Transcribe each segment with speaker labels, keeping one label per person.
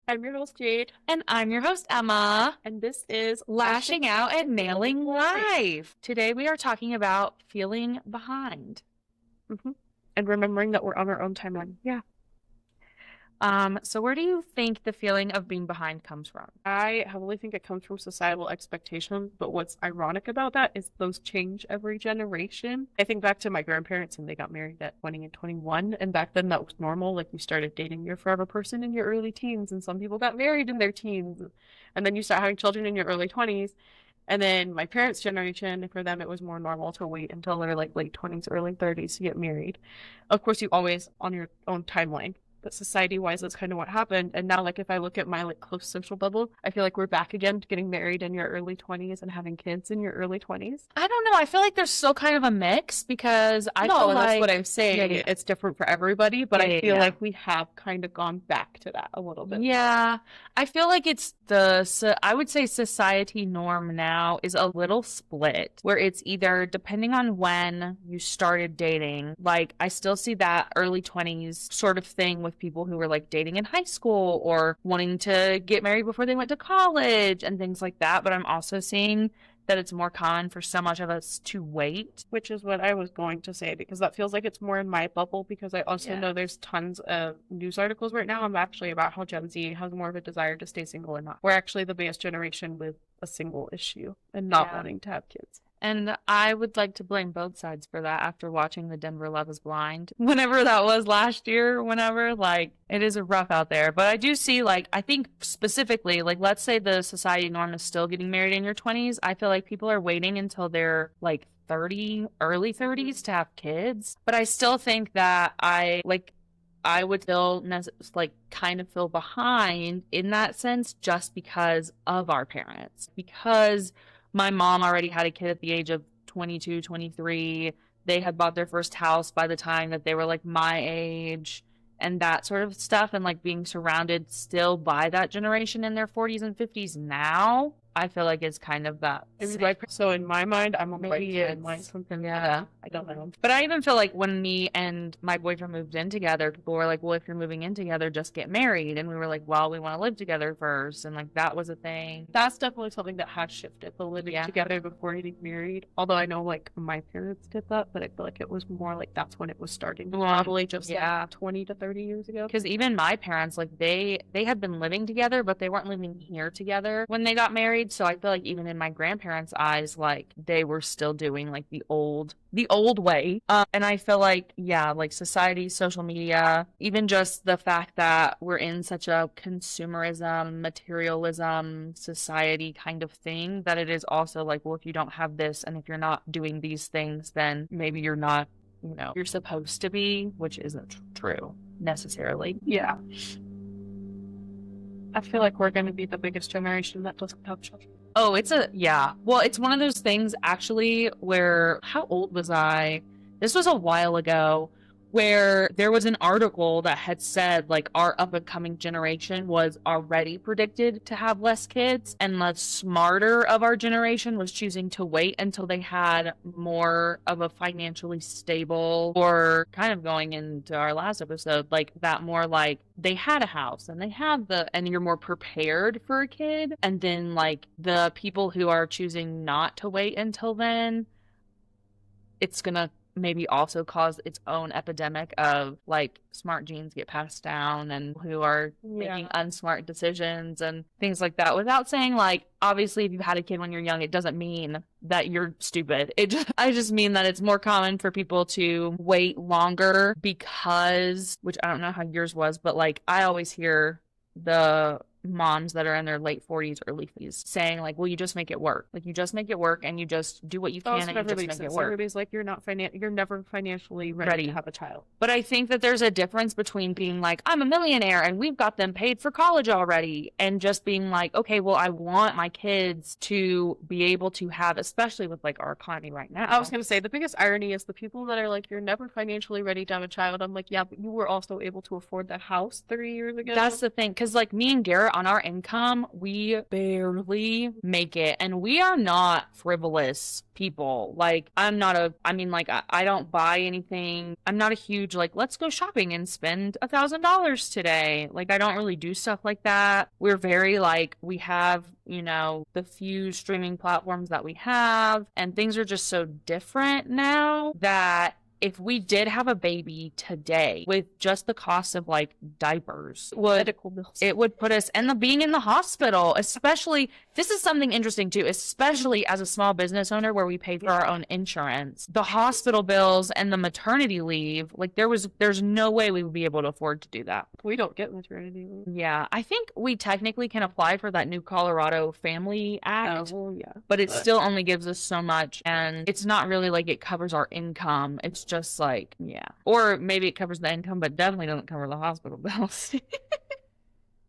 Speaker 1: I'm your host, Jade,
Speaker 2: And I'm your host, Emma,
Speaker 1: and this is
Speaker 2: lashing out and nailing life. Today we are talking about feeling behind.
Speaker 1: Mhm. And remembering that we're on our own timeline.
Speaker 2: Yeah. So where do you think the feeling of being behind comes from?
Speaker 1: I heavily think it comes from societal expectations, but what's ironic about that is those change every generation. I think back to my grandparents and they got married at 20 and 21, and back then that was normal. Like you started dating your forever person in your early teens, and some people got married in their teens, and then you start having children in your early 20s. And then my parents' generation, for them, it was more normal to wait until their like late 20s, early 30s to get married. Of course, you always on your own timeline. But society-wise, that's kind of what happened. And now, like, if I look at my like close social bubble, I feel like we're back again to getting married in your early 20s and having kids in your early 20s.
Speaker 2: I don't know. I feel like there's still kind of a mix because I feel
Speaker 1: And
Speaker 2: like
Speaker 1: that's what I'm saying.
Speaker 2: yeah.
Speaker 1: It's different for everybody, but I feel
Speaker 2: Yeah.
Speaker 1: like we have kind of gone back to that a little bit.
Speaker 2: Yeah, I feel like it's I would say society norm now is a little split, where it's either depending on when you started dating. Like, I still see that early 20s sort of thing with people who were like dating in high school or wanting to get married before they went to college and things like that. But I'm also seeing that it's more common for so much of us to wait.
Speaker 1: Which is what I was going to say, because that feels like it's more in my bubble, because I also know there's tons of news articles right now actually about how Gen Z has more of a desire to stay single and not. We're actually the biggest generation with a single issue and not wanting to have kids.
Speaker 2: And I would like to blame both sides for that after watching the Denver Love is Blind. Whenever that was last year, like, it is rough out there. But I do see, like, I think specifically, like, let's say the society norm is still getting married in your 20s. I feel like people are waiting until they're, like, 30, early 30s to have kids. But I still think that I would still kind of feel behind in that sense just because of our parents. Because my mom already had a kid at the age of 22, 23. They had bought their first house by the time that they were like my age and that sort of stuff. And like being surrounded still by that generation in their 40s and 50s now, I feel like it's kind of that.
Speaker 1: So in my mind, I'm on
Speaker 2: Maybe
Speaker 1: timeline.
Speaker 2: something, yeah.
Speaker 1: I don't know.
Speaker 2: But I even feel like when me and my boyfriend moved in together, people were like, well, if you're moving in together, just get married. And we were like, well, we want to live together first. And like, that was a thing.
Speaker 1: That's definitely something that has shifted, the living together before getting married. Although I know like my parents did that, but I feel like it was more like that's when it was starting. Probably just like 20 to 30 years ago.
Speaker 2: Because even my parents, like they had been living together, but they weren't living here together when they got married. So I feel like even in my grandparents' eyes, like they were still doing like the old way. And I feel like, yeah, like society, social media, even just the fact that we're in such a consumerism, materialism society kind of thing, that it is also like, well, if you don't have this and if you're not doing these things, then maybe you're not, you're supposed to be, which isn't true necessarily.
Speaker 1: Yeah. I feel like we're going to be the biggest generation that doesn't have children.
Speaker 2: Oh, well, it's one of those things actually where, how old was I? This was a while ago, where there was an article that had said like our up and coming generation was already predicted to have less kids, and the smarter of our generation was choosing to wait until they had more of a financially stable, or kind of going into our last episode, like that more like they had a house and they have and you're more prepared for a kid. And then like the people who are choosing not to wait until then, it's gonna maybe also cause its own epidemic of like smart genes get passed down and who are making unsmart decisions and things like that. Without saying like, obviously if you had a kid when you're young, it doesn't mean that you're stupid. I just mean that it's more common for people to wait longer because, which I don't know how yours was, but like I always hear the moms that are in their late 40s, early 50s saying like, well, you just make it work. Like you just make it work and you just do what you can and you just make it work.
Speaker 1: Everybody's like, you're never financially ready to have a child.
Speaker 2: But I think that there's a difference between being like, I'm a millionaire and we've got them paid for college already, and just being like, okay, well, I want my kids to be able to have, especially with like our economy right now.
Speaker 1: I was going to say, the biggest irony is the people that are like, you're never financially ready to have a child. I'm like, yeah, but you were also able to afford that house 3 years ago.
Speaker 2: That's the thing. Because like me and Garrett swear on our income, we barely make it. And we are not frivolous people. Like, I don't buy anything. I'm not a huge, like, let's go shopping and spend $1,000 today. Like, I don't really do stuff like that. We're very, like, we have, the few streaming platforms that we have, and things are just so different now that if we did have a baby today with just the cost of like diapers,
Speaker 1: Medical bills.
Speaker 2: it would put us and the being in the hospital, especially this is something interesting too, especially as a small business owner where we pay for our own insurance, the hospital bills and the maternity leave, like there's no way we would be able to afford to do that.
Speaker 1: We don't get maternity leave.
Speaker 2: Yeah, I think we technically can apply for that new Colorado Family Act.
Speaker 1: Oh, well, yeah.
Speaker 2: But it still only gives us so much, and it's not really like it covers our income. It's just like, yeah. Or maybe it covers the income, but definitely doesn't cover the hospital bills.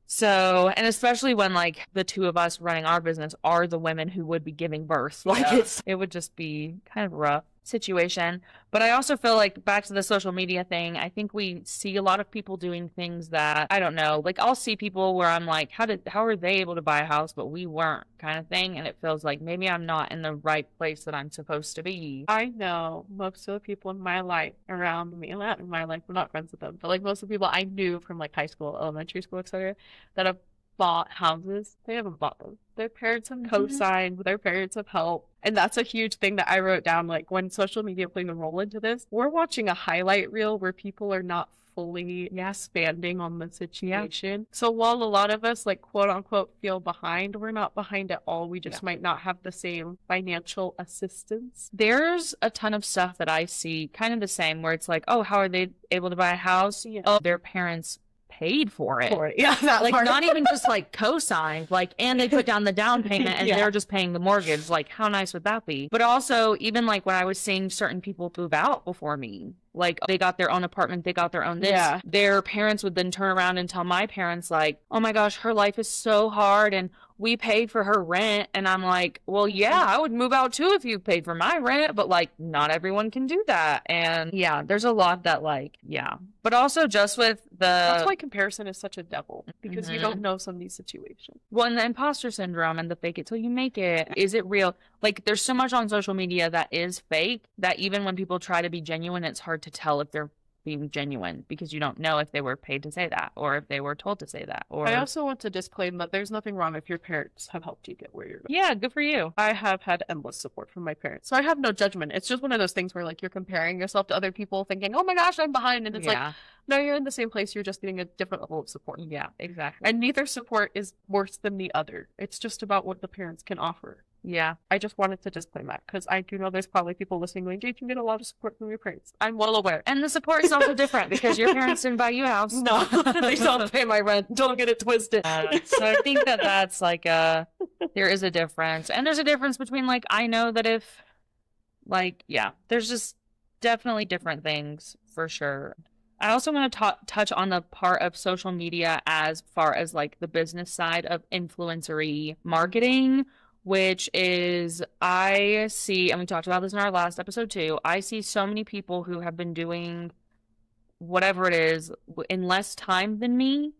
Speaker 2: So, and especially when like the two of us running our business are the women who would be giving birth, like it would just be kind of a rough situation. But I also feel like back to the social media thing, I think we see a lot of people doing things that I don't know, like I'll see people where I'm like, how are they able to buy a house but we weren't, kind of thing, and it feels like maybe I'm not in the right place that I'm supposed to be.
Speaker 1: I know most of the people in my life around me, not in my life, we're not friends with them, but like most of the people I knew from like high school, elementary school, etc., that have bought houses, they haven't bought them. Their parents have co-signed, their parents have helped. And that's a huge thing that I wrote down, like when social media plays a role into this, we're watching a highlight reel where people are not fully expanding on the situation. So while a lot of us like quote unquote feel behind, we're not behind at all. We just might not have the same financial assistance.
Speaker 2: There's a ton of stuff that I see kind of the same where it's like, oh, how are they able to buy a house? Oh, their parents paid for it.
Speaker 1: Yeah, that
Speaker 2: like
Speaker 1: part.
Speaker 2: Not even just like co-signed, like, and they put down the down payment and they're just paying the mortgage. Like, how nice would that be? But also, even like when I was seeing certain people move out before me, like they got their own apartment, they got their own this. Yeah. Their parents would then turn around and tell my parents like, oh my gosh, her life is so hard and we paid for her rent. And I'm like, well, yeah, I would move out too if you paid for my rent, but like not everyone can do that. And yeah, there's a lot that like, yeah. But also just with
Speaker 1: that's why comparison is such a devil, because you don't know some of these situations.
Speaker 2: Well, and the imposter syndrome and the fake it till you make it. Is it real? Like there's so much on social media that is fake that even when people try to be genuine, it's hard to tell if they're being genuine because you don't know if they were paid to say that or if they were told to say that. Or
Speaker 1: I also want to disclaim that there's nothing wrong if your parents have helped you get where you're going.
Speaker 2: Yeah, good for you.
Speaker 1: I have had endless support from my parents, so I have no judgment. It's just one of those things where like you're comparing yourself to other people thinking, oh my gosh, I'm behind, and it's like, no, you're in the same place, you're just getting a different level of support.
Speaker 2: Yeah, exactly.
Speaker 1: And neither support is worse than the other. It's just about what the parents can offer.
Speaker 2: Yeah.
Speaker 1: I just wanted to disclaim that because I do know there's probably people listening going, Jade, you get a lot of support from your parents. I'm well aware.
Speaker 2: And the support is also different because your parents didn't buy you a house.
Speaker 1: No, they don't pay my rent. Don't get it twisted.
Speaker 2: So I think that that's like there is a difference. And there's a difference between like, I know that if like, yeah, there's just definitely different things for sure. I also want to touch on the part of social media as far as like the business side of influencery marketing, which is I see, and we talked about this in our last episode too, I see so many people who have been doing whatever it is in less time than me,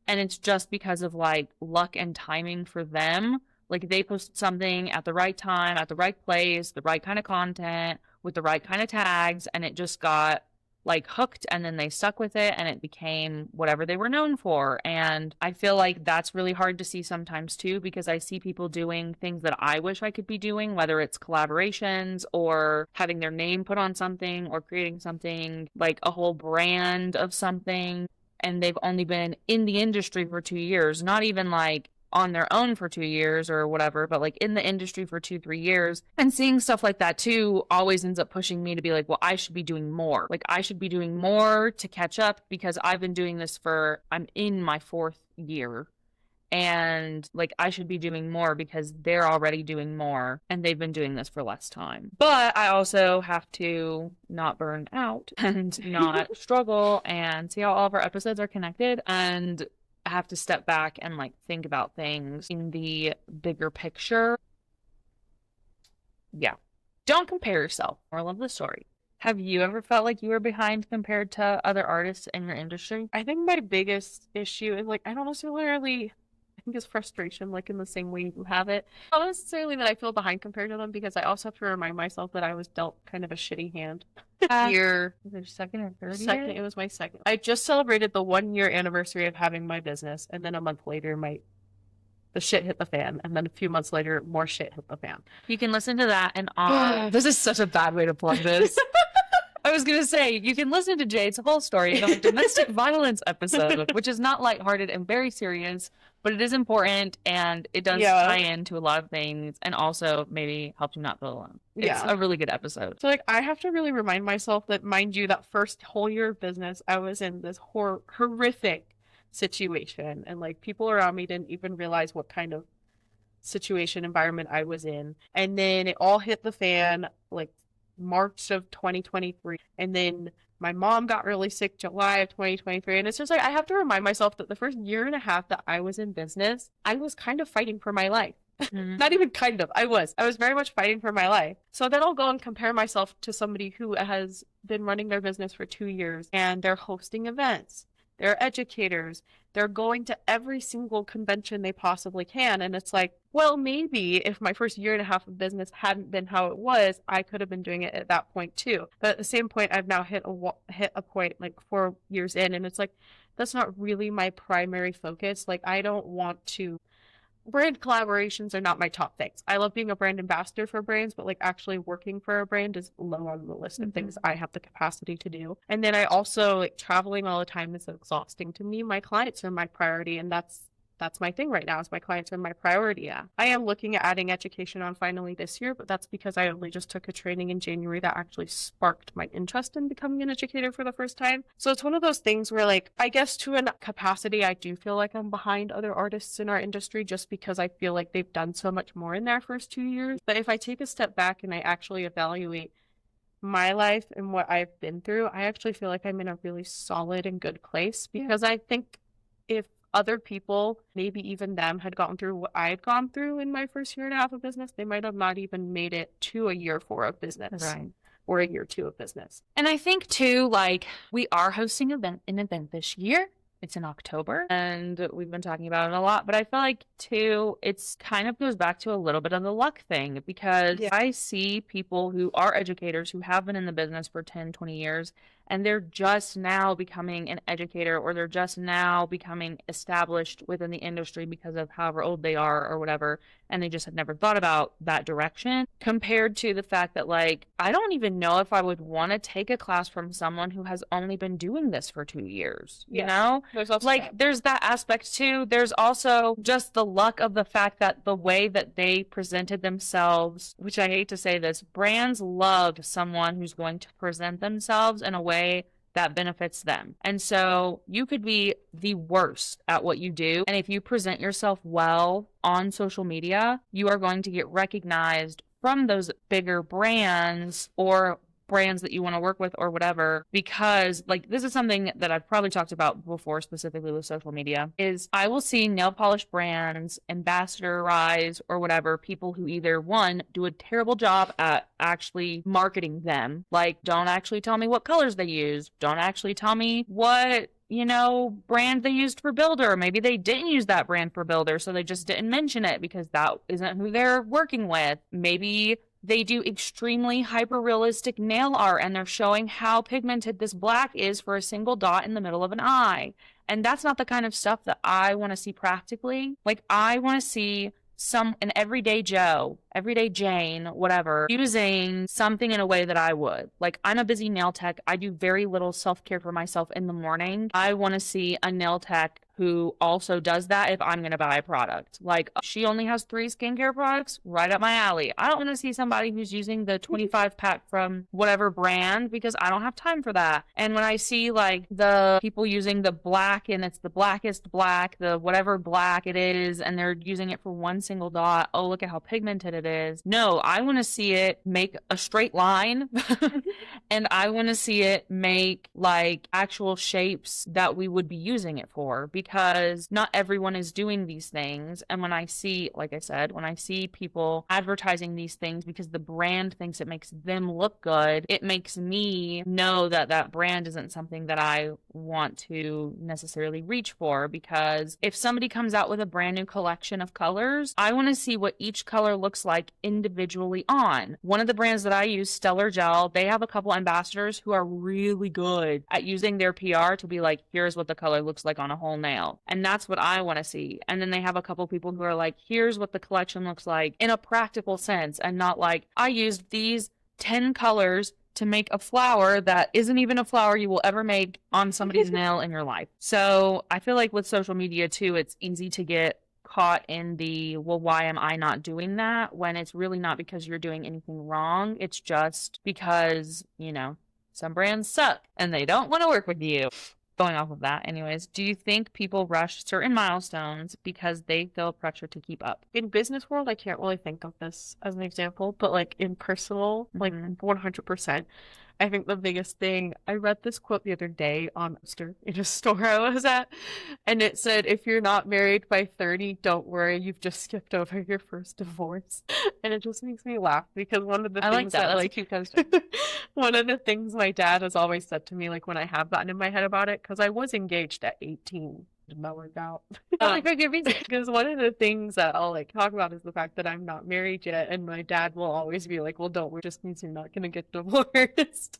Speaker 2: and it's just because of like luck and timing for them. Like they posted something at the right time, at the right place, the right kind of content, with the right kind of tags, and it just got like hooked, and then they stuck with it and it became whatever they were known for. And I feel like that's really hard to see sometimes too, because I see people doing things that I wish I could be doing, whether it's collaborations or having their name put on something or creating something like a whole brand of something, and they've only been in the industry for 2 years, not even like on their own for 2 years or whatever, but like in the industry for 2-3 years. And seeing stuff like that too always ends up pushing me to be like, well, I should be doing more. Like I should be doing more to catch up because I've been doing this I'm in my 4th year. And like I should be doing more because they're already doing more and they've been doing this for less time. But I also have to not burn out and not struggle and see how all of our episodes are connected, and I have to step back and like think about things in the bigger picture. Yeah. Don't compare yourself. Moral of the story. Have you ever felt like you were behind compared to other artists in your industry?
Speaker 1: I think my biggest issue is like I don't necessarily think is frustration, like in the same way you have it. Not necessarily that I feel behind compared to them, because I also have to remind myself that I was dealt kind of a shitty hand. Year
Speaker 2: Was it second or third
Speaker 1: second,
Speaker 2: year?
Speaker 1: it was my second. I just celebrated the 1 year anniversary of having my business, and then a month later, the shit hit the fan, and then a few months later, more shit hit the fan.
Speaker 2: You can listen to that and this is such a bad way to plug this. I was gonna say you can listen to Jade's whole story in our domestic violence episode, which is not lighthearted and very serious, but it is important and it does tie into a lot of things, and also maybe helps you not feel alone. It's a really good episode.
Speaker 1: So like I have to really remind myself that, mind you, that first whole year of business, I was in this horrific situation, and like people around me didn't even realize what kind of situation environment I was in. And then it all hit the fan like March of 2023, and then my mom got really sick July of 2023, and it's just like I have to remind myself that the first year and a half that I was in business, I was kind of fighting for my life. Not even kind of, I was very much fighting for my life. So then I'll go and compare myself to somebody who has been running their business for 2 years, and they're hosting events, they're educators, they're going to every single convention they possibly can. And it's like, well, maybe if my first year and a half of business hadn't been how it was, I could have been doing it at that point too. But at the same point, I've now hit a point like 4 years in, and it's like, that's not really my primary focus. Like, I don't want to. Brand collaborations are not my top things. I love being a brand ambassador for brands, but like actually working for a brand is low on the list of things I have the capacity to do. And then I also, like, traveling all the time is exhausting to me. My clients are my priority, and that's my thing right now, is my clients are my priority. Yeah. I am looking at adding education on finally this year, but that's because I only just took a training in January that actually sparked my interest in becoming an educator for the first time. So it's one of those things where, like, I guess to a capacity, I do feel like I'm behind other artists in our industry just because I feel like they've done so much more in their first 2 years. But if I take a step back and I actually evaluate my life and what I've been through, I actually feel like I'm in a really solid and good place, because I think if other people, maybe even them, had gone through what I had gone through in my first year and a half of business, they might have not even made it to a year 4 of business.
Speaker 2: Right.
Speaker 1: Or a year 2 of business.
Speaker 2: And I think too, like, we are hosting an event this year. It's in October, and we've been talking about it a lot, but I feel like too, it's kind of goes back to a little bit of the luck thing, because I see people who are educators who have been in the business for 10, 20 years, and they're just now becoming an educator, or they're just now becoming established within the industry because of however old they are or whatever, and they just had never thought about that direction, compared to the fact that, like, I don't even know if I would want to take a class from someone who has only been doing this for 2 years, you know?
Speaker 1: There's also
Speaker 2: like, there's that aspect too. There's also just the luck of the fact that the way that they presented themselves, which I hate to say this, brands love someone who's going to present themselves in a way that benefits them. And so you could be the worst at what you do, and if you present yourself well on social media, you are going to get recognized from those bigger brands or brands that you want to work with or whatever, because, like, this is something that I've probably talked about before, specifically with social media, is I will see nail polish brands ambassadorize or whatever people who either, one, do a terrible job at actually marketing them, like, don't actually tell me what colors they use, don't actually tell me what, you know, brand they used for Builder. Maybe they didn't use that brand for Builder, so they just didn't mention it because that isn't who they're working with. Maybe they do extremely hyper-realistic nail art, and they're showing how pigmented this black is for a single dot in the middle of an eye. And that's not the kind of stuff that I want to see practically. Like, I want to see an everyday Joe, everyday Jane, whatever, using something in a way that I would. Like, I'm a busy nail tech. I do very little self-care for myself in the morning. I want to see a nail tech who also does that if I'm going to buy a product. Like, she only has 3 skincare products, right up my alley. I don't want to see somebody who's using the 25 pack from whatever brand, because I don't have time for that. And when I see, like, the people using the black, and it's the blackest black, the whatever black it is, and they're using it for one single dot, oh, look at how pigmented it it is. No, I want to see it make a straight line and I want to see it make like actual shapes that we would be using it for, because not everyone is doing these things. And when I see, like I said, when I see people advertising these things because the brand thinks it makes them look good, it makes me know that that brand isn't something that I want to necessarily reach for. Because if somebody comes out with a brand new collection of colors, I want to see what each color looks like individually on. One of the brands that I use, Stellar Gel, they have a couple ambassadors who are really good at using their PR to be like, here's what the color looks like on a whole nail. And that's what I want to see. And then they have a couple people who are like, here's what the collection looks like in a practical sense, and not like, I used these 10 colors to make a flower that isn't even a flower you will ever make on somebody's nail in your life. So I feel like with social media too, it's easy to get caught in the, well, why am I not doing that? When it's really not because you're doing anything wrong. It's just because, you know, some brands suck and they don't want to work with you. Going off of that, anyways, do you think people rush certain milestones because they feel pressure to keep up?
Speaker 1: In business world, I can't really think of this as an example, but like in personal, like 100%. I think the biggest thing, I read this quote the other day on in a store I was at, and it said, if you're not married by 30, don't worry, you've just skipped over your first divorce. And it just makes me laugh, because one of the
Speaker 2: I like
Speaker 1: things
Speaker 2: that.
Speaker 1: that
Speaker 2: That's
Speaker 1: like
Speaker 2: a cute poster.
Speaker 1: one of the things my dad has always said to me, like when I have gotten in my head about it, because I was engaged at 18. Did not work out.
Speaker 2: Like a good reason.
Speaker 1: Because one of the things that I'll like talk about is the fact that I'm not married yet, and my dad will always be like, well, don't worry, just means you're not gonna get divorced.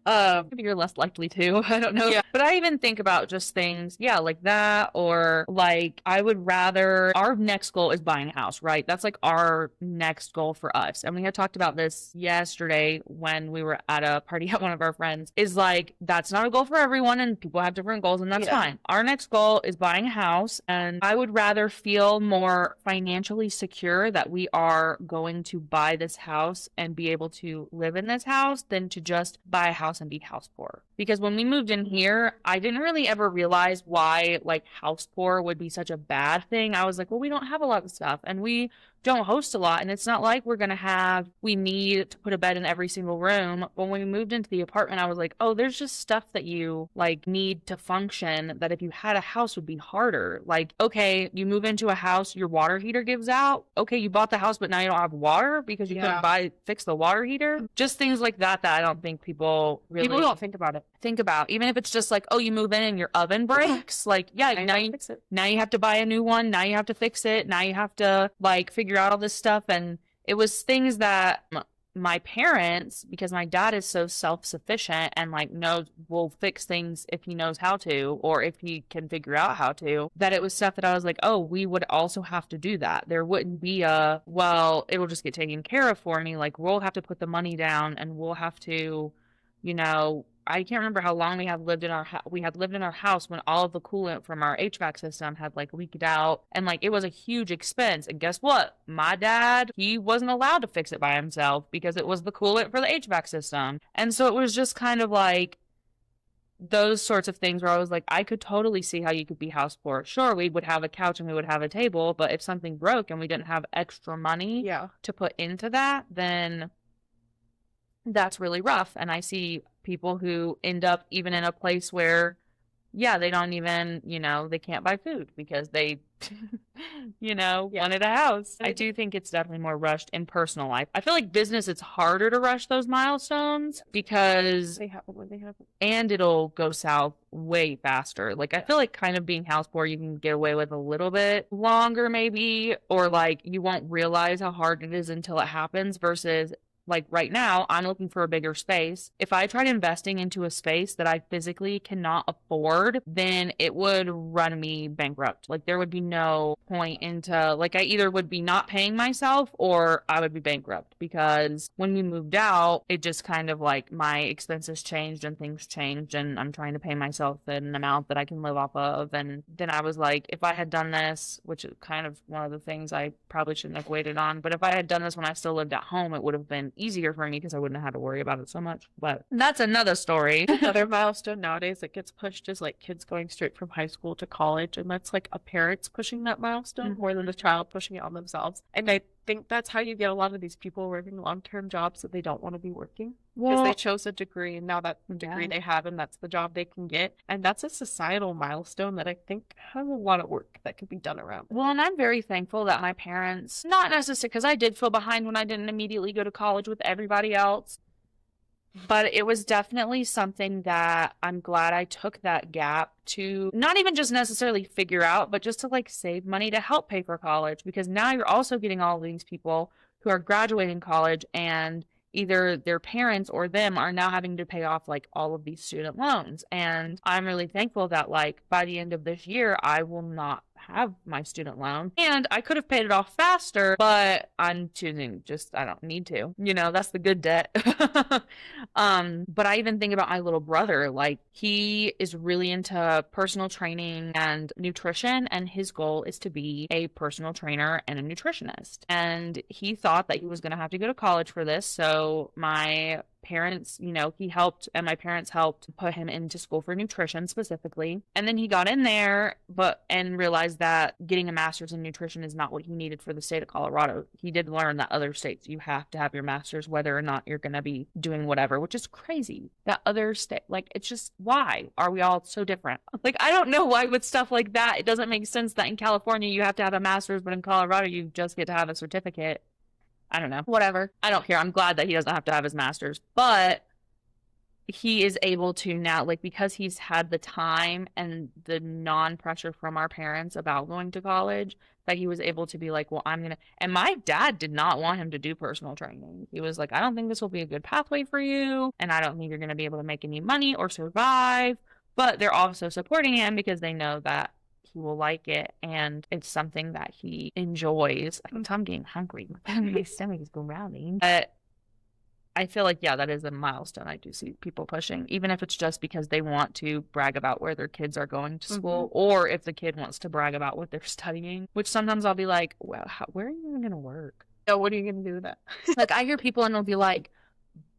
Speaker 2: Maybe you're less likely to. I don't know. Yeah. But I even think about just things, yeah, like that, or like I would rather, our next goal is buying a house, right? That's like our next goal for us. And we had talked about this yesterday when we were at a party at one of our friends, is like, that's not a goal for everyone, and people have different goals, and that's fine. Our next goal is buying a house, and I would rather feel more financially secure that we are going to buy this house and be able to live in this house than to just buy a house and be house poor. Because when we moved in here, I didn't really ever realize why like house poor would be such a bad thing. I was like, well, we don't have a lot of stuff and we don't host a lot, and it's not like we need to put a bed in every single room. But when we moved into the apartment, I was like, oh, there's just stuff that you like need to function that if you had a house would be harder. Like, okay, you move into a house, your water heater gives out. Okay, you bought the house, but now you don't have water because you couldn't fix the water heater. Just things like that I don't think people
Speaker 1: don't think about it.
Speaker 2: Think about. Even if it's just like, oh, you move in and your oven breaks, like, yeah, now you have to buy a new one, now you have to fix it, now you have to like figure out all this stuff. And it was things that my parents, because my dad is so self-sufficient and like will fix things if he knows how to, or if he can figure out how to, that it was stuff that I was like, oh, we would also have to do that. There wouldn't be well, it'll just get taken care of for me. Like, we'll have to put the money down and we'll have to, you know, I can't remember how long we had lived in our house when all of the coolant from our HVAC system had like leaked out, and like it was a huge expense. And guess what? My dad, he wasn't allowed to fix it by himself because it was the coolant for the HVAC system. And so it was just kind of like those sorts of things where I was like, I could totally see how you could be house poor. Sure, we would have a couch and we would have a table, but if something broke and we didn't have extra money to put into that, then that's really rough. And I see people who end up even in a place where, yeah, they don't even, you know, they can't buy food because they, you know, wanted a house. I do think it's definitely more rushed in personal life. I feel like business, it's harder to rush those milestones because
Speaker 1: they happen when they happen.
Speaker 2: And it'll go south way faster. Like, I feel like kind of being house poor, you can get away with a little bit longer maybe, or like you won't realize how hard it is until it happens, versus like right now, I'm looking for a bigger space. If I tried investing into a space that I physically cannot afford, then it would run me bankrupt. Like, there would be no point into, like, I either would be not paying myself or I would be bankrupt, because when we moved out, it just kind of like my expenses changed and things changed, and I'm trying to pay myself an amount that I can live off of. And then I was like, if I had done this, which is kind of one of the things I probably shouldn't have waited on, but if I had done this when I still lived at home, it would have been easier for me because I wouldn't have had to worry about it so much. But that's another story.
Speaker 1: Another milestone nowadays that gets pushed is like kids going straight from high school to college, and that's like a parent's pushing that milestone more than the child pushing it on themselves. And think that's how you get a lot of these people working long-term jobs that they don't want to be working. Because they
Speaker 2: Well,
Speaker 1: chose a degree and now that's the degree
Speaker 2: yeah.
Speaker 1: they have and that's the job they can get. And that's a societal milestone that I think has a lot of work that could be done around it.
Speaker 2: Well, and I'm very thankful that my parents, not necessarily because I did feel behind when I didn't immediately go to college with everybody else, but it was definitely something that I'm glad I took that gap to not even just necessarily figure out, but just to like save money to help pay for college. Because now you're also getting all of these people who are graduating college and either their parents or them are now having to pay off like all of these student loans. And I'm really thankful that like by the end of this year, I will not have my student loan. And I could have paid it off faster, but I'm choosing just I don't need to. You know, that's the good debt. But I even think about my little brother, like he is really into personal training and nutrition, and his goal is to be a personal trainer and a nutritionist. And he thought that he was going to have to go to college for this. So my parents, you know, he helped and my parents helped put him into school for nutrition specifically. And then he got in there, and realized that getting a master's in nutrition is not what he needed for the state of Colorado. He did learn that other states you have to have your master's whether or not you're going to be doing whatever, which is crazy. That other state, like, it's just why are we all so different? Like, I don't know why with stuff like that, it doesn't make sense that in California you have to have a master's, but in Colorado you just get to have a certificate. I don't know. Whatever. I don't care. I'm glad that he doesn't have to have his master's, but he is able to now, like, because he's had the time and the non-pressure from our parents about going to college, that he was able to be like, well, I'm gonna. And my dad did not want him to do personal training. He was like, I don't think this will be a good pathway for you, and I don't think you're gonna be able to make any money or survive. But they're also supporting him because they know that he will like it and it's something that he enjoys. I'm getting hungry. My stomach is growling. But I feel like, yeah, that is a milestone I do see people pushing, even if it's just because they want to brag about where their kids are going to school, or if the kid wants to brag about what they're studying, which sometimes I'll be like, well, where are you even going to work?
Speaker 1: So what are you going to do with that?
Speaker 2: Like, I hear people and they'll be like,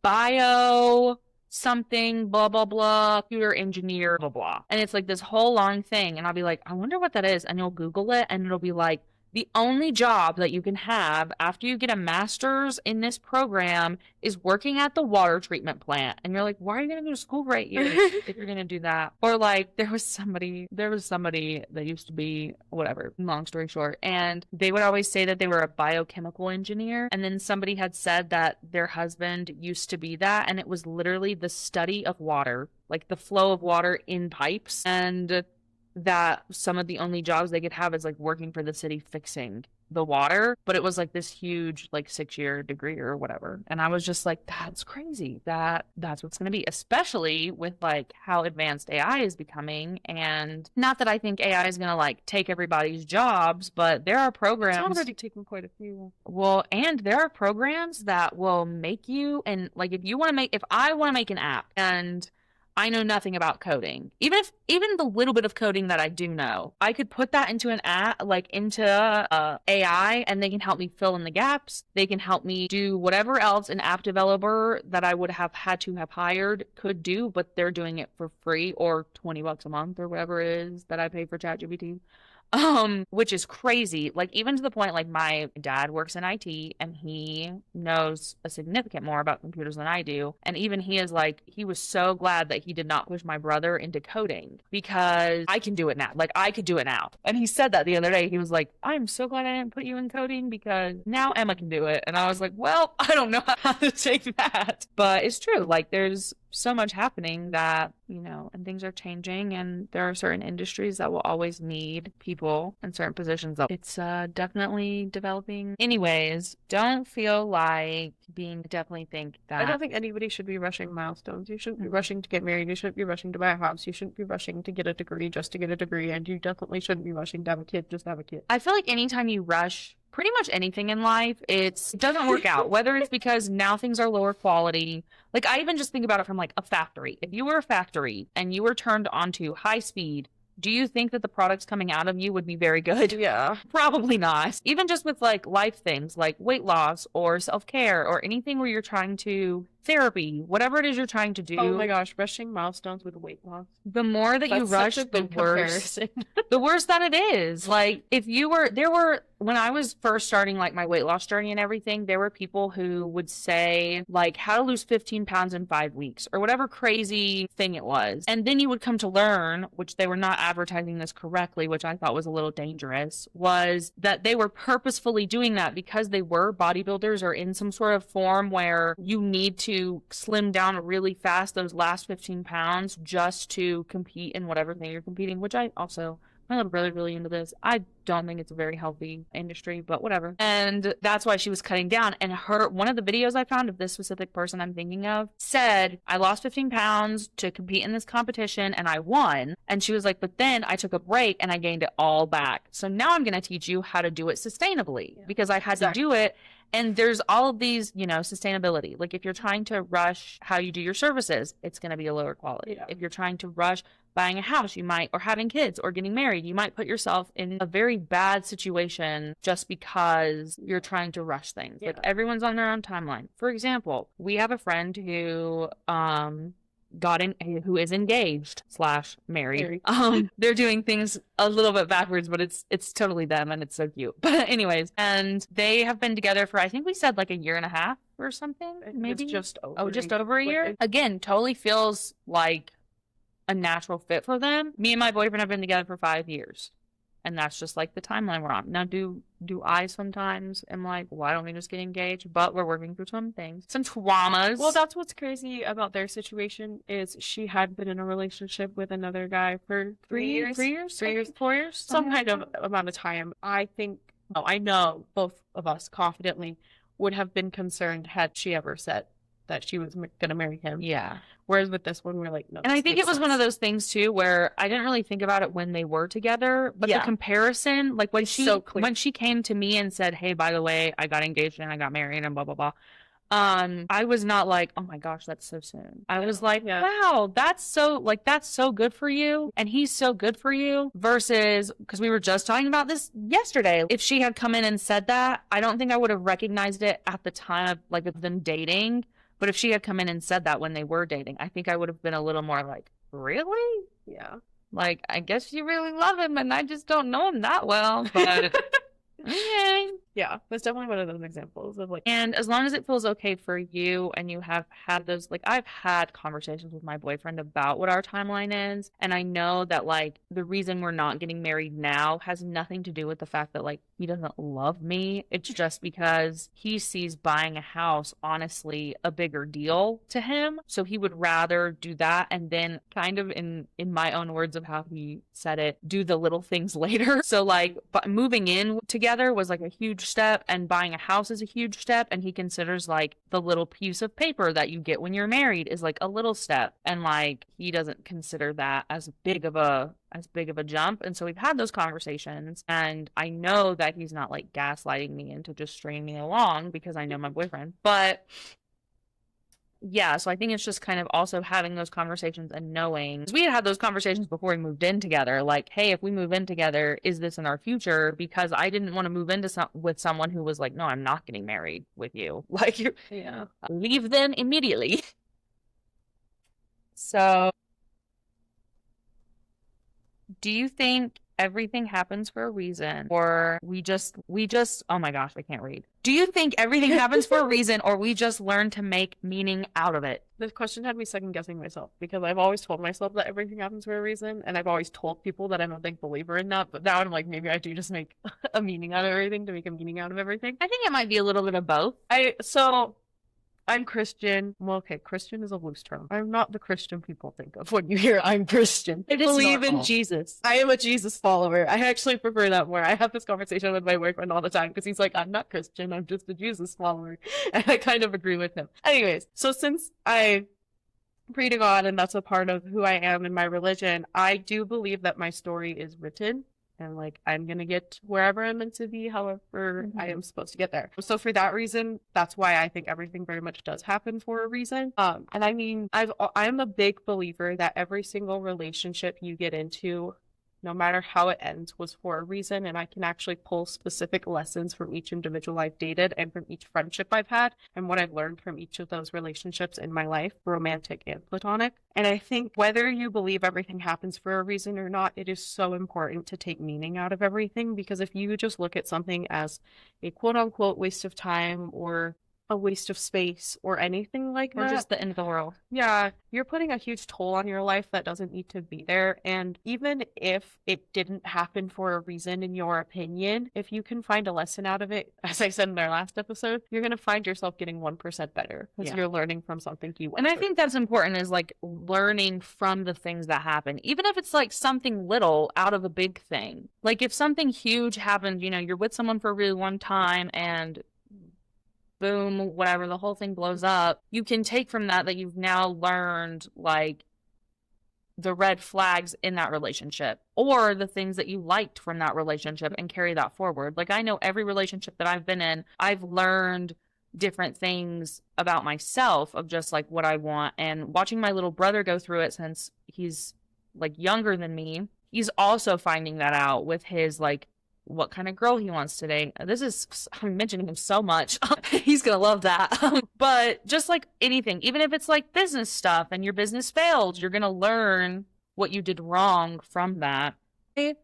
Speaker 2: bio something, blah, blah, blah, computer engineer, blah, blah. And it's like this whole long thing. And I'll be like, I wonder what that is. And you'll Google it and it'll be like, the only job that you can have after you get a master's in this program is working at the water treatment plant. And you're like, why are you going to go to school for 8 years if you're going to do that? Or like, there was somebody that used to be, whatever, long story short, and they would always say that they were a biochemical engineer. And then somebody had said that their husband used to be that. And it was literally the study of water, like the flow of water in pipes. And that some of the only jobs they could have is like working for the city fixing the water, but it was like this huge like 6-year degree or whatever. And I was just like, that's crazy. That's what's going to be, especially with like how advanced AI is becoming. And not that I think AI is going to like take everybody's jobs, but there are programs.
Speaker 1: It's already taken quite a few.
Speaker 2: Well, and there are programs that will make you, and like if I want to make an app and I know nothing about coding. Even the little bit of coding that I do know, I could put that into an app, like into AI, and they can help me fill in the gaps. They can help me do whatever else an app developer that I would have had to have hired could do, but they're doing it for free or $20 a month or whatever it is that I pay for ChatGPT. Which is crazy. Like, even to the point, like, my dad works in IT and he knows a significant more about computers than I do. And even he is like, he was so glad that he did not push my brother into coding because I can do it now. Like, I could do it now. And he said that the other day. He was like, I'm so glad I didn't put you in coding because now Emma can do it. And I was like, well, I don't know how to take that. But it's true. Like, there's so much happening that, you know, and things are changing, and there are certain industries that will always need people in certain positions. It's definitely developing. Anyways, don't feel like definitely think that.
Speaker 1: I don't think anybody should be rushing milestones. You shouldn't be rushing to get married. You shouldn't be rushing to buy a house. You shouldn't be rushing to get a degree just to get a degree. And you definitely shouldn't be rushing to have a kid just to have a kid.
Speaker 2: I feel like anytime you rush pretty much anything in life, it doesn't work out. Whether it's because now things are lower quality. Like, I even just think about it from like a factory. If you were a factory and you were turned onto high speed, do you think that the products coming out of you would be very good?
Speaker 1: Yeah.
Speaker 2: Probably not. Even just with like life things like weight loss or self-care or anything where you're trying to therapy, whatever it is you're trying to do.
Speaker 1: Oh my gosh, rushing milestones with weight loss.
Speaker 2: The more that you
Speaker 1: That's
Speaker 2: rush,
Speaker 1: such a
Speaker 2: the
Speaker 1: good
Speaker 2: worse.
Speaker 1: comparison.
Speaker 2: The worse that it is. Like, if you were, there were, when I was first starting like my weight loss journey and everything, there were people who would say like how to lose 15 pounds in 5 weeks or whatever crazy thing it was. And then you would come to learn, which they were not advertising this correctly, which I thought was a little dangerous, was that they were purposefully doing that because they were bodybuilders or in some sort of form where you need to slim down really fast those last 15 pounds just to compete in whatever thing you're competing, which I also, my little brother's really into this. I don't think it's a very healthy industry, but whatever. And that's why she was cutting down. And one of the videos I found of this specific person I'm thinking of said, I lost 15 pounds to compete in this competition and I won. And she was like, but then I took a break and I gained it all back. So now I'm going to teach you how to do it sustainably because I had to do it. And there's all of these, sustainability. Like if you're trying to rush how you do your services, it's going to be a lower quality. Yeah. If you're trying to rush buying a house, you might, or having kids or getting married, you might put yourself in a very bad situation just because you're trying to rush things. Yeah. Like everyone's on their own timeline. For example, we have a friend who, who is engaged / married. They're doing things a little bit backwards, but it's totally them and it's so cute. But anyways, and they have been together for, I think we said like a year and a half or something. Maybe
Speaker 1: it's just over.
Speaker 2: Just over a year. Again, totally feels like a natural fit for them. Me and my boyfriend have been together for 5 years. And that's just like the timeline we're on. Now, do I sometimes am like, why don't we just get engaged? But we're working through some things, some traumas.
Speaker 1: Well, that's what's crazy about their situation is she had been in a relationship with another guy for 3 years.
Speaker 2: 3 years?
Speaker 1: 3 years?
Speaker 2: 4 years?
Speaker 1: Some kind of amount of time. I know both of us confidently would have been concerned had she ever said that she was going to marry him.
Speaker 2: Yeah.
Speaker 1: Whereas with this one, we're like, no.
Speaker 2: And I think it was one of those things too, where I didn't really think about it when they were together, but the comparison, like when she came to me and said, hey, by the way, I got engaged and I got married and blah, blah, blah. I was not like, oh my gosh, that's so soon. I was like, wow, that's so good for you. And he's so good for you versus, because we were just talking about this yesterday. If she had come in and said that, I don't think I would have recognized it at the time of like them dating. But if she had come in and said that when they were dating, I think I would have been a little more like, really?
Speaker 1: Yeah.
Speaker 2: Like, I guess you really love him and I just don't know him that well. But okay.
Speaker 1: Yeah, that's definitely one of those examples of like.
Speaker 2: And as long as it feels okay for you and you have had those, like, I've had conversations with my boyfriend about what our timeline is. And I know that, like, the reason we're not getting married now has nothing to do with the fact that, like, he doesn't love me. It's just because he sees buying a house, honestly, a bigger deal to him. So he would rather do that and then kind of in my own words of how he said it, do the little things later. So, like, but moving in together was like a huge step and buying a house is a huge step, and he considers like the little piece of paper that you get when you're married is like a little step, and like he doesn't consider that as big of a jump. And so we've had those conversations, and I know that he's not like gaslighting me into just stringing me along because I know my boyfriend. But yeah, so I think it's just kind of also having those conversations and knowing, because we had those conversations before we moved in together, like, hey, if we move in together, is this in our future? Because I didn't want to move into with someone who was like, no, I'm not getting married with you. Like, leave then immediately. So do you think everything happens for a reason, or we just oh my gosh, I can't read. Do you think everything happens for a reason, or we just learn to make meaning out of it?
Speaker 1: This question had me second guessing myself, because I've always told myself that everything happens for a reason, and I've always told people that I'm a big believer in that, but now I'm like, maybe I do just make a meaning out of everything, to make a meaning out of everything.
Speaker 2: I think it might be a little bit of both.
Speaker 1: I'm Christian. Well, okay, Christian is a loose term. I'm not the Christian people think of when you hear I'm Christian. I believe in Jesus. I am a Jesus follower. I actually prefer that more. I have this conversation with my boyfriend all the time because he's like, I'm not Christian. I'm just a Jesus follower. And I kind of agree with him. Anyways, so since I pray to God and that's a part of who I am in my religion, I do believe that my story is written. And like, I'm going to get wherever I'm meant to be, however I am supposed to get there. So for that reason, that's why I think everything very much does happen for a reason. And I mean, I'm a big believer that every single relationship you get into no matter how it ends, was for a reason. And I can actually pull specific lessons from each individual I've dated and from each friendship I've had and what I've learned from each of those relationships in my life, romantic and platonic. And I think whether you believe everything happens for a reason or not, it is so important to take meaning out of everything, because if you just look at something as a quote unquote waste of time or a waste of space or anything like
Speaker 2: Or
Speaker 1: that,
Speaker 2: just the end of the world.
Speaker 1: yeah, you're putting a huge toll on your life that doesn't need to be there. And even if it didn't happen for a reason, in your opinion, if you can find a lesson out of it, as I said in our last episode, you're going to find yourself getting 1% better because you're learning from something you went
Speaker 2: And I
Speaker 1: through.
Speaker 2: think that's important, is like learning from the things that happen, even if it's like something little out of a big thing. Like if something huge happens, you know, you're with someone for a really long time and boom, whatever, the whole thing blows up, you can take from that that you've now learned like the red flags in that relationship or the things that you liked from that relationship and carry that forward. Like I know every relationship that I've been in, I've learned different things about myself of just like what I want. And watching my little brother go through it, since he's like younger than me, he's also finding that out with his like what kind of girl he wants today. I'm mentioning him so much. He's gonna love that. But just like anything, even if it's like business stuff and your business failed, you're gonna learn what you did wrong from that. I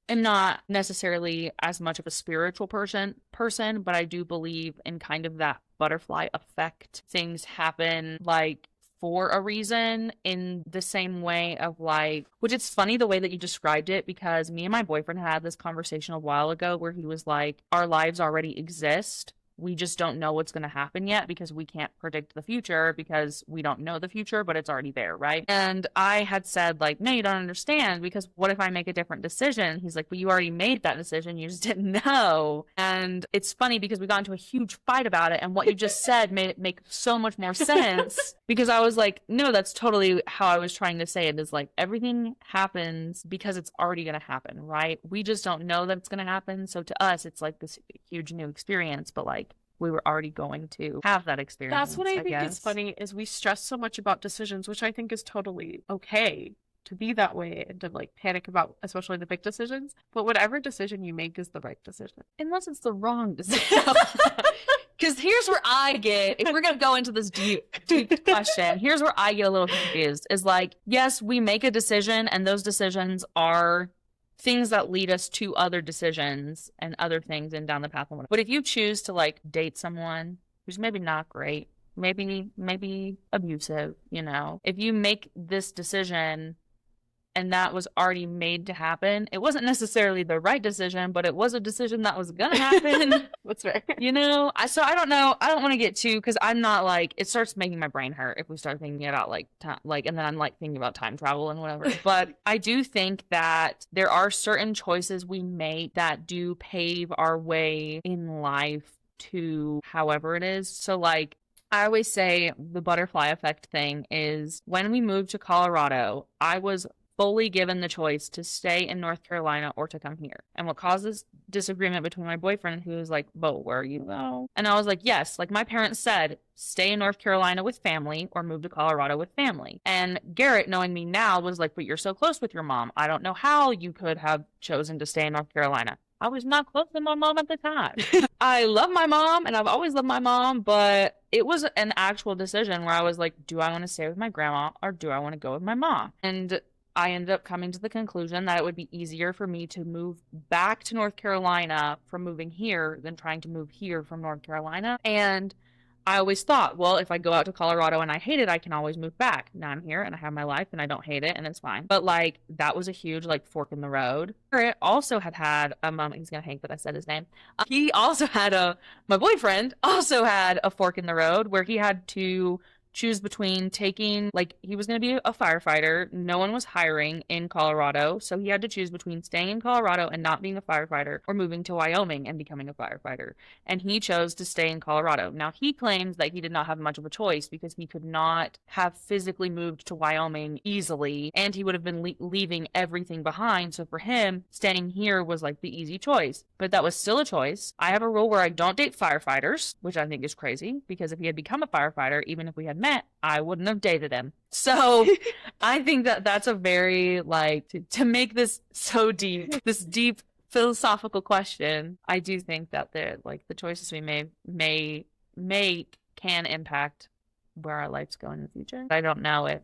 Speaker 2: am not necessarily as much of a spiritual person, but I do believe in kind of that butterfly effect. Things happen like for a reason, in the same way of like, which it's funny the way that you described it, because me and my boyfriend had this conversation a while ago where he was like, our lives already exist. We just don't know what's going to happen yet because we can't predict the future because we don't know the future, but it's already there, right? And I had said like, no, you don't understand, because what if I make a different decision? He's like, but you already made that decision. You just didn't know. And it's funny because we got into a huge fight about it. And what you just said made it make so much more sense, because I was like, no, that's totally how I was trying to say it, is like everything happens because it's already going to happen, right? We just don't know that it's going to happen. So to us, it's like this huge new experience, but like, we were already going to have that experience.
Speaker 1: That's what I think is funny, is we stress so much about decisions, which I think is totally okay to be that way and to like panic about, especially the big decisions. But whatever decision you make is the right decision.
Speaker 2: Unless it's the wrong decision. Because here's where I get, if we're going to go into this deep question, here's where I get a little confused, is like, yes, we make a decision and those decisions are things that lead us to other decisions and other things and down the path. But if you choose to like date someone who's maybe not great, maybe abusive, you know, if you make this decision and that was already made to happen, it wasn't necessarily the right decision, but it was a decision that was gonna happen.
Speaker 1: That's right.
Speaker 2: You know, so I don't know. I don't want to get too, because I'm not like, it starts making my brain hurt if we start thinking about like time, like, and then I'm like thinking about time travel and whatever. But I do think that there are certain choices we make that do pave our way in life to however it is. So like, I always say the butterfly effect thing is when we moved to Colorado, I was fully given the choice to stay in North Carolina or to come here. And what causes disagreement between my boyfriend, who was like, Bo, where you go? And I was like, yes, like my parents said, stay in North Carolina with family or move to Colorado with family. And Garrett, knowing me now, was like, but you're so close with your mom. I don't know how you could have chosen to stay in North Carolina. I was not close to my mom at the time. I love my mom and I've always loved my mom, but it was an actual decision where I was like, do I want to stay with my grandma or do I want to go with my mom? And I ended up coming to the conclusion that it would be easier for me to move back to North Carolina from moving here than trying to move here from North Carolina. And I always thought, well, if I go out to Colorado and I hate it, I can always move back. Now I'm here and I have my life and I don't hate it and it's fine. But like, that was a huge like fork in the road. Garrett also had a moment, he's gonna hate that I said his name. He also had my boyfriend also had a fork in the road where he had to choose between taking, like, he was going to be a firefighter. No one was hiring in Colorado. So he had to choose between staying in Colorado and not being a firefighter or moving to Wyoming and becoming a firefighter. And he chose to stay in Colorado. Now, he claims that he did not have much of a choice because he could not have physically moved to Wyoming easily and he would have been leaving everything behind. So for him, staying here was like the easy choice. But that was still a choice. I have a rule where I don't date firefighters, which I think is crazy because if he had become a firefighter, even if we had met, I wouldn't have dated him. So I think that that's a very, like, to make this so deep, this deep philosophical question, I do think that the choices we may make can impact where our life's going in the future. I don't know if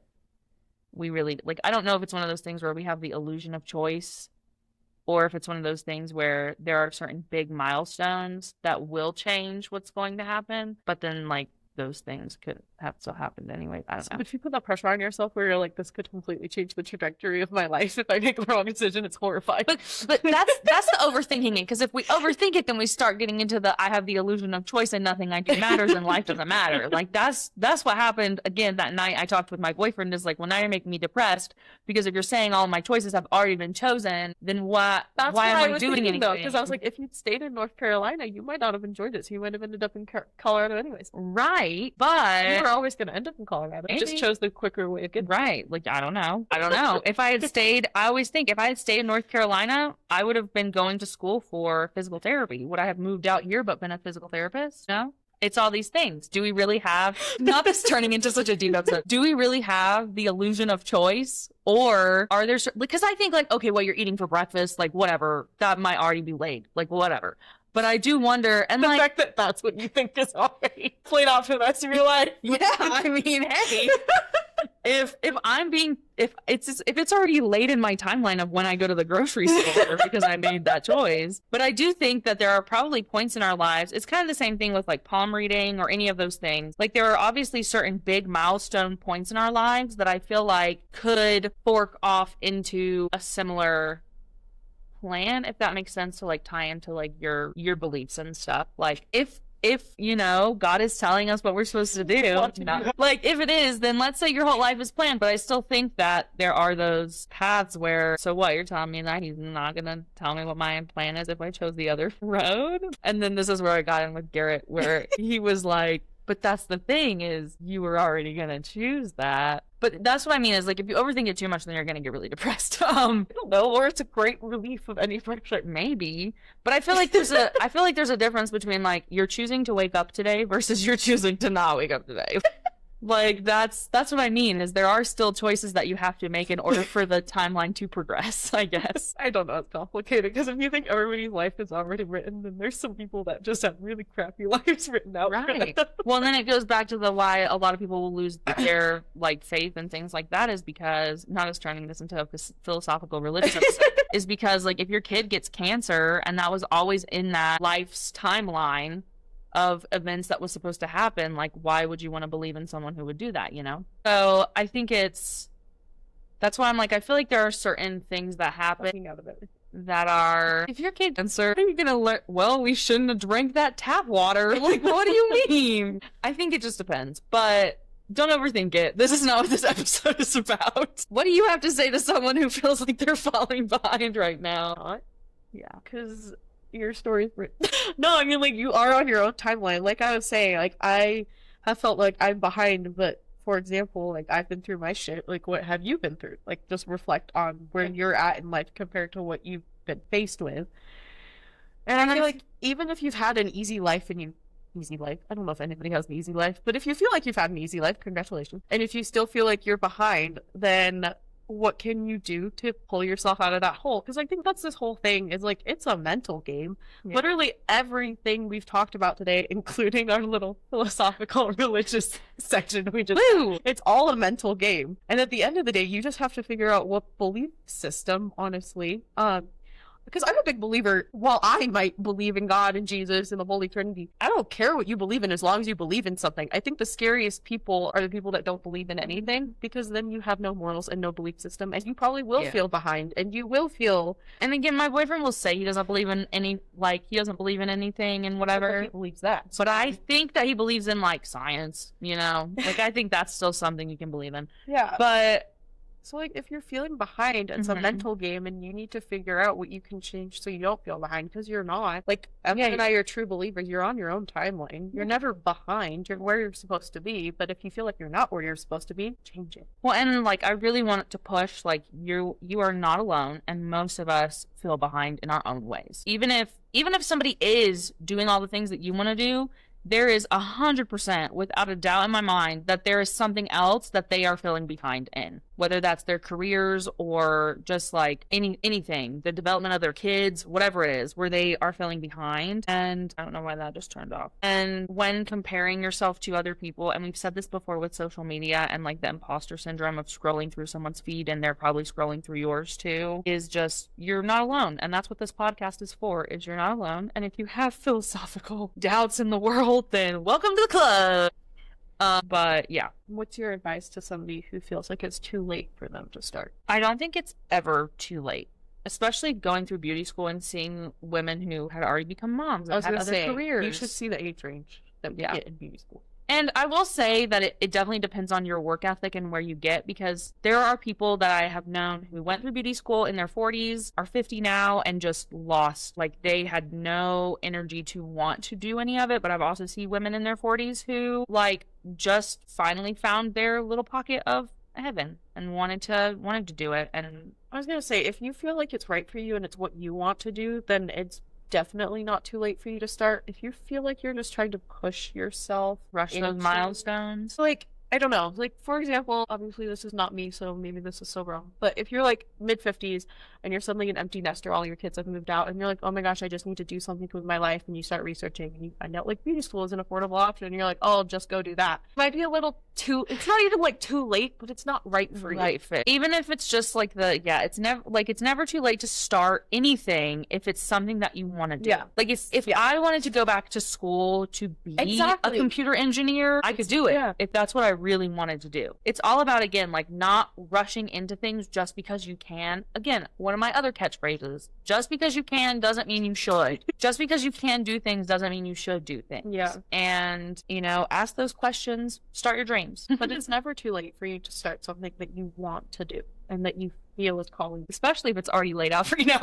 Speaker 2: we really, like, I don't know if it's one of those things where we have the illusion of choice, or if it's one of those things where there are certain big milestones that will change what's going to happen, but then, like, those things could have still happened anyway. I don't know.
Speaker 1: But if you put that pressure on yourself where you're like, this could completely change the trajectory of my life if I make the wrong decision, it's horrifying.
Speaker 2: But that's the overthinking it, because if we overthink it, then we start getting into the I have the illusion of choice and nothing I do matters and life doesn't matter. Like, that's what happened again that night I talked with my boyfriend, is like, well, now you're making me depressed, because if you're saying all my choices have already been chosen, then why am I doing anything?
Speaker 1: Because I was like, if you'd stayed in North Carolina, you might not have enjoyed it, so you might have ended up in Colorado anyways.
Speaker 2: Right, but
Speaker 1: you were always going to end up in Colorado. You just chose the quicker way of getting
Speaker 2: right. Like, I don't know. If I had stayed, I always think if I had stayed in North Carolina, I would have been going to school for physical therapy. Would I have moved out here but been a physical therapist? No. It's all these things. Do we really have, not this turning into such a deep episode, do we really have the illusion of choice? Or are there, because I think, like, okay, what you're eating for breakfast, like, whatever, that might already be late, like, whatever. But I do wonder, and
Speaker 1: the
Speaker 2: like,
Speaker 1: fact that that's what you think is already played out for the rest of your life.
Speaker 2: Yeah, I mean, hey, if it's already late in my timeline of when I go to the grocery store because I made that choice. But I do think that there are probably points in our lives. It's kind of the same thing with, like, palm reading or any of those things. Like, there are obviously certain big milestone points in our lives that I feel like could fork off into a similar plan, if that makes sense, to, like, tie into, like, your beliefs and stuff. Like, if you know, God is telling us what we're supposed to do, like, if it is, then let's say your whole life is planned. But I still think that there are those paths where, so what, you're telling me that he's not gonna tell me what my plan is if I chose the other road? And then this is where I got in with Garrett, where he was like, but that's the thing, is you were already gonna choose that. But that's what I mean, is, like, if you overthink it too much, then you're gonna get really depressed.
Speaker 1: I don't know, or it's a great relief of any pressure.
Speaker 2: Maybe. But I feel like there's a difference between, like, you're choosing to wake up today versus you're choosing to not wake up today. Like, that's what I mean, is there are still choices that you have to make in order for the timeline to progress, I guess.
Speaker 1: I don't know, it's complicated, because if you think everybody's life is already written, then there's some people that just have really crappy lives written out.
Speaker 2: Right. Well, and then it goes back to the why a lot of people will lose their, like, faith and things like that, is because, not as turning this into a philosophical religious episode, is because, like, if your kid gets cancer and that was always in that life's timeline of events that was supposed to happen, like, why would you want to believe in someone who would do that, you know? So I think that's why I'm like, I feel like there are certain things that happen that are, if your kid cancer, are you gonna learn, well, we shouldn't have drank that tap water? Like, what do you mean? I think it just depends, but don't overthink it. This is not what this episode is about. What do you have to say to someone who feels like they're falling behind right now?
Speaker 1: Yeah, because your story's written. No, I mean, like, you are on your own timeline. Like I was saying, like, I have felt like I'm behind, but, for example, like, I've been through my shit. Like, what have you been through? Like, just reflect on where you're at in life compared to what you've been faced with. And I feel like even if you've had an easy life and I don't know if anybody has an easy life, but if you feel like you've had an easy life, congratulations. And if you still feel like you're behind, then what can you do to pull yourself out of that hole? Because I think that's this whole thing, is, like, it's a mental game. Yeah. Literally everything we've talked about today, including our little philosophical religious section we just had, it's all a mental game. And at the end of the day, you just have to figure out what belief system, honestly, because I'm a big believer, while I might believe in God and Jesus and the Holy Trinity, I don't care what you believe in as long as you believe in something. I think the scariest people are the people that don't believe in anything, because then you have no morals and no belief system, and you probably will feel behind, and you will feel...
Speaker 2: And again, my boyfriend will say he doesn't believe in he doesn't believe in anything and whatever.
Speaker 1: He believes that.
Speaker 2: But I think that he believes in, like, science, you know? Like, I think that's still something you can believe in.
Speaker 1: Yeah.
Speaker 2: But...
Speaker 1: So, like, if you're feeling behind, it's a mental game, and you need to figure out what you can change so you don't feel behind, because you're not. Like, Emma and I are true believers. You're on your own timeline. You're never behind. You're where you're supposed to be. But if you feel like you're not where you're supposed to be, change it.
Speaker 2: Well, and, like, I really want to push, like, you are not alone, and most of us feel behind in our own ways. Even if somebody is doing all the things that you want to do, there is 100% without a doubt in my mind that there is something else that they are feeling behind in, whether that's their careers or just like anything, the development of their kids, whatever it is, where they are feeling behind. And I don't know why that just turned off. And when comparing yourself to other people, and we've said this before with social media and like the imposter syndrome of scrolling through someone's feed and they're probably scrolling through yours too, is just, you're not alone. And that's what this podcast is for, is you're not alone. And if you have philosophical doubts in the world, then welcome to the club. But yeah.
Speaker 1: What's your advice to somebody who feels like it's too late for them to start?
Speaker 2: I don't think it's ever too late, especially going through beauty school and seeing women who had already become moms and had other careers.
Speaker 1: You should see the age range that we get in beauty school.
Speaker 2: And I will say that it definitely depends on your work ethic and where you get, because there are people that I have known who went through beauty school in their 40s, are 50 now, and just lost. Like, they had no energy to want to do any of it. But I've also seen women in their 40s who, like, just finally found their little pocket of heaven and wanted to do it. And
Speaker 1: I was going to say, if you feel like it's right for you and it's what you want to do, then it's definitely not too late for you to start. If you feel like you're just trying to push yourself,
Speaker 2: rush those milestones,
Speaker 1: like, I don't know, like, for example, obviously this is not me, so maybe this is so wrong, but if you're like mid-50s and you're suddenly an empty nester, all your kids have moved out, and you're like, oh my gosh, I just need to do something with my life, and you start researching and you find out like beauty school is an affordable option, and you're like, oh, I'll just go do that. It might be a little too, it's not even like too late, but it's not right for you.
Speaker 2: Right fit. Even if it's just like it's never too late to start anything if it's something that you want to do.
Speaker 1: Yeah.
Speaker 2: Like if I wanted to go back to school to be a computer engineer, I could do it if that's what I really wanted to do. It's all about, again, like, not rushing into things just because you can. Again, one of my other catchphrases, just because you can doesn't mean you should. Just because you can do things doesn't mean you should do things.
Speaker 1: Yeah.
Speaker 2: And, ask those questions, start your dreams.
Speaker 1: But it's never too late for you to start something that you want to do and that you feel is calling,
Speaker 2: especially if it's already laid out for you now.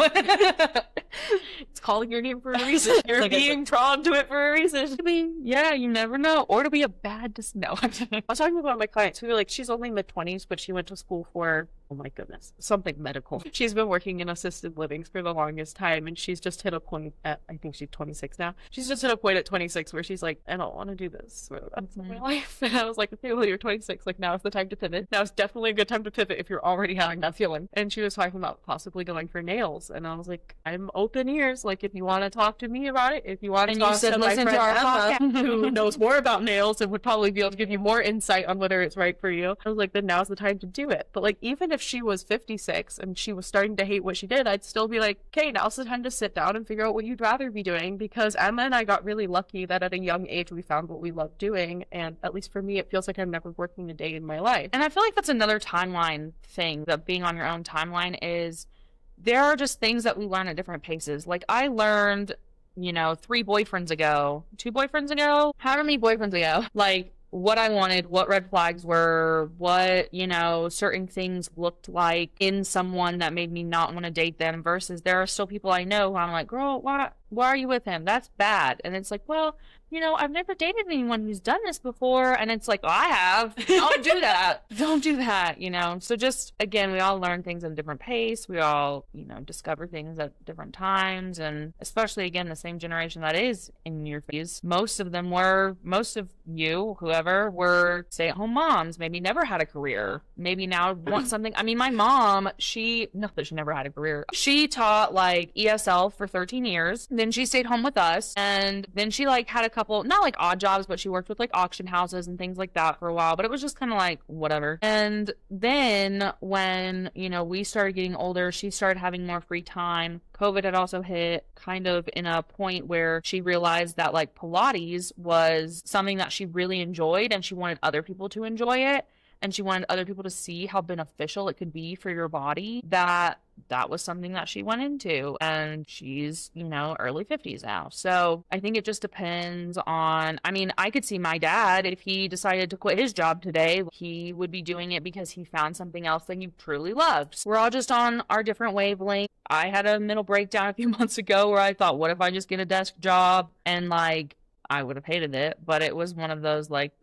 Speaker 1: It's calling your name for a reason. You're like being drawn to it for a reason.
Speaker 2: I mean, yeah, you never know. Or to be a bad no.
Speaker 1: I was talking about my clients who were like, she's only mid-20s, but she went to school for, oh my goodness, something medical. She's been working in assisted livings for the longest time, and she's just hit a point at, I think she's 26 now. She's just hit a point at 26 where she's like, I don't want to do this for the rest of my life. And I was like, okay, well, you're 26. Like, now is the time to pivot. Now is definitely a good time to pivot if you're already having that feeling. And she was talking about possibly going for nails. And I was like, I'm open ears. Like, if you want to talk to me about it, if you want to talk to my friend Emma, who knows more about nails and would probably be able to give you more insight on whether it's right for you. I was like, then now's the time to do it. But like, even if she was 56 and she was starting to hate what she did, I'd still be like, okay, now's the time to sit down and figure out what you'd rather be doing, because Emma and I got really lucky that at a young age we found what we love doing. And at least for me, it feels like I'm never working a day in my life.
Speaker 2: And I feel like that's another timeline thing, that being on your own timeline is, there are just things that we learn at different paces. Like, I learned, 2 boyfriends ago, however many boyfriends ago, like, what I wanted, what red flags were, what, certain things looked like in someone that made me not want to date them, versus there are still people I know who I'm like, girl, why are you with him? That's bad. And it's like, well, I've never dated anyone who's done this before. And it's like, well, I have. Don't do that. Don't do that, So just, again, we all learn things at a different pace. We all, discover things at different times. And especially, again, the same generation that is in your phase. Most of you, whoever, were stay-at-home moms, maybe never had a career. Maybe now want something. I mean, my mom, not that she never had a career. She taught, like, ESL for 13 years. Then she stayed home with us. And then she, like, had a couple, not like odd jobs, but she worked with like auction houses and things like that for a while, but it was just kind of like whatever. And then when, we started getting older, she started having more free time. COVID had also hit, kind of in a point where she realized that like Pilates was something that she really enjoyed, and she wanted other people to enjoy it. And she wanted other people to see how beneficial it could be for your body. That was something that she went into, and she's, early 50s now. So I think it just depends on, I could see my dad, if he decided to quit his job today, he would be doing it because he found something else that he truly loved. We're all just on our different wavelengths. I had a mental breakdown a few months ago where I thought, what if I just get a desk job? And like, I would have hated it, but it was one of those, like,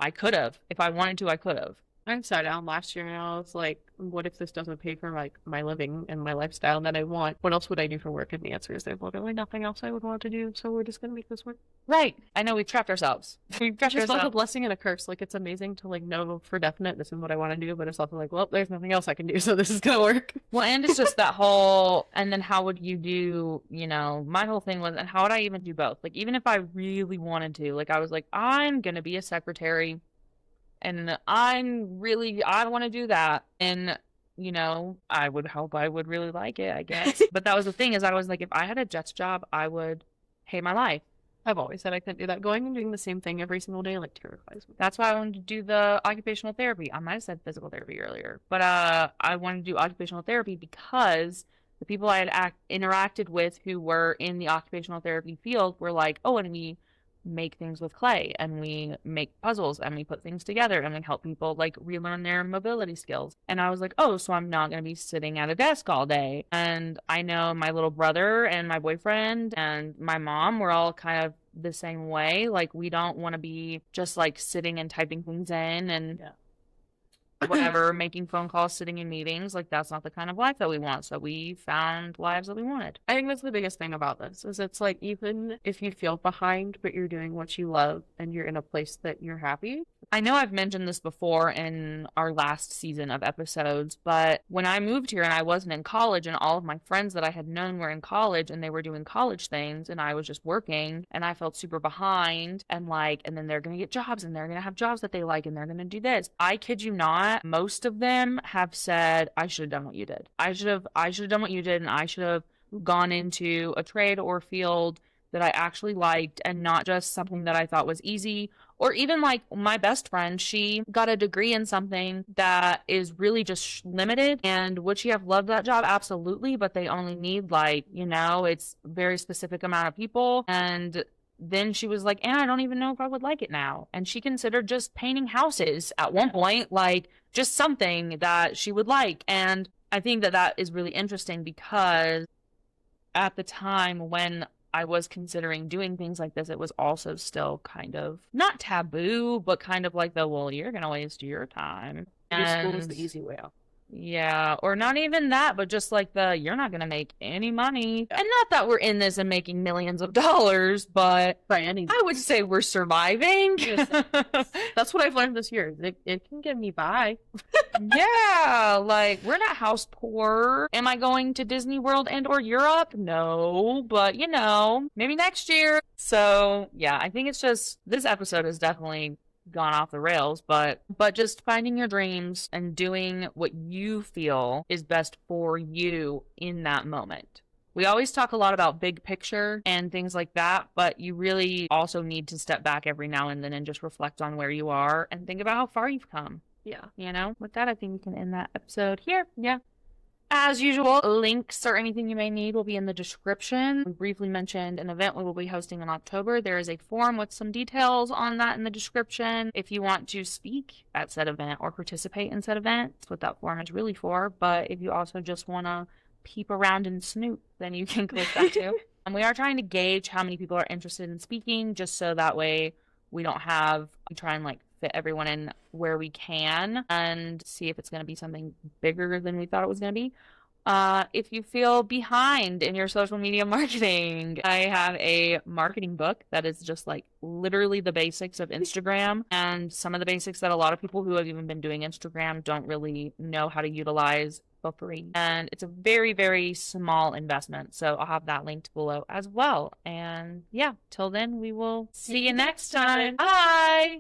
Speaker 2: I could have. If I wanted to, I could have.
Speaker 1: I sat down last year and I was like, what if this doesn't pay for my living and my lifestyle that I want? What else would I do for work? And the answer is there's literally nothing else I would want to do. So we're just gonna make this work.
Speaker 2: Right. I know we've trapped ourselves. We've trapped
Speaker 1: Just both a
Speaker 2: ourselves.
Speaker 1: blessing and a curse. Like it's amazing to like know for definite this is what I want to do, but it's also like, well, there's nothing else I can do, so this is gonna work.
Speaker 2: Well, and it's just that whole, and then how would you do, my whole thing was, and how would I even do both? Like, even if I really wanted to, like, I was like, I'm gonna be a secretary, and I want to do that. And, I would hope I would really like it, I guess. But that was the thing, is I was like, if I had a Jets job, I would hate my life.
Speaker 1: I've always said I couldn't do that. Going and doing the same thing every single day like terrifies me.
Speaker 2: That's why I wanted to do the occupational therapy. I might have said physical therapy earlier, but I wanted to do occupational therapy because the people I had interacted with who were in the occupational therapy field were like, oh, and we make things with clay, and we make puzzles, and we put things together, and we help people like relearn their mobility skills. And I was like, oh, so I'm not going to be sitting at a desk all day. And I know my little brother and my boyfriend and my mom were all kind of the same way. Like, we don't want to be just like sitting and typing things in and whatever, making phone calls, sitting in meetings. Like, that's not the kind of life that we want. So we found lives that we wanted.
Speaker 1: I think that's the biggest thing about this is it's like, even if you feel behind, but you're doing what you love and you're in a place that you're happy.
Speaker 2: I know I've mentioned this before in our last season of episodes, but when I moved here and I wasn't in college, and all of my friends that I had known were in college and they were doing college things, and I was just working, and I felt super behind, and then they're going to get jobs, and they're going to have jobs that they like, and they're going to do this. I kid you not, most of them have said, I should have done what you did. I should have done what you did, and I should have gone into a trade or field that I actually liked, and not just something that I thought was easy. Or even like my best friend, she got a degree in something that is really just limited. And would she have loved that job? Absolutely. But they only need it's a very specific amount of people. And then she was like, and I don't even know if I would like it now. And she considered just painting houses at one point, like just something that she would like. And I think that is really interesting, because at the time when I was considering doing things like this, it was also still kind of not taboo, but kind of like you're going to waste your time.
Speaker 1: School is the easy way out.
Speaker 2: Yeah, or not even that, but just like you're not going to make any money. And not that we're in this and making millions of dollars, but
Speaker 1: by any
Speaker 2: I would say we're surviving.
Speaker 1: That's what I've learned this year. It can get me by.
Speaker 2: Yeah, like, we're not house poor. Am I going to Disney World and or Europe? No, but maybe next year. So yeah, I think it's just, this episode is definitely gone off the rails, but just finding your dreams and doing what you feel is best for you in that moment. We always talk a lot about big picture and things like that, but you really also need to step back every now and then and just reflect on where you are and think about how far you've come.
Speaker 1: Yeah.
Speaker 2: With that, I think we can end that episode here. Yeah. As usual, links or anything you may need will be in the description. We briefly mentioned an event we will be hosting in October. There is a form with some details on that in the description. If you want to speak at said event or participate in said event, that's what that form is really for. But if you also just want to peep around and snoop, then you can click that too. And we are trying to gauge how many people are interested in speaking, just so that way we try and fit everyone in where we can and see if it's going to be something bigger than we thought it was going to be. If you feel behind in your social media marketing, I have a marketing book that is just literally the basics of Instagram, and some of the basics that a lot of people who have even been doing Instagram don't really know how to utilize for free. And it's a very, very small investment. So I'll have that linked below as well. And yeah, till then, we will see you next time. Bye!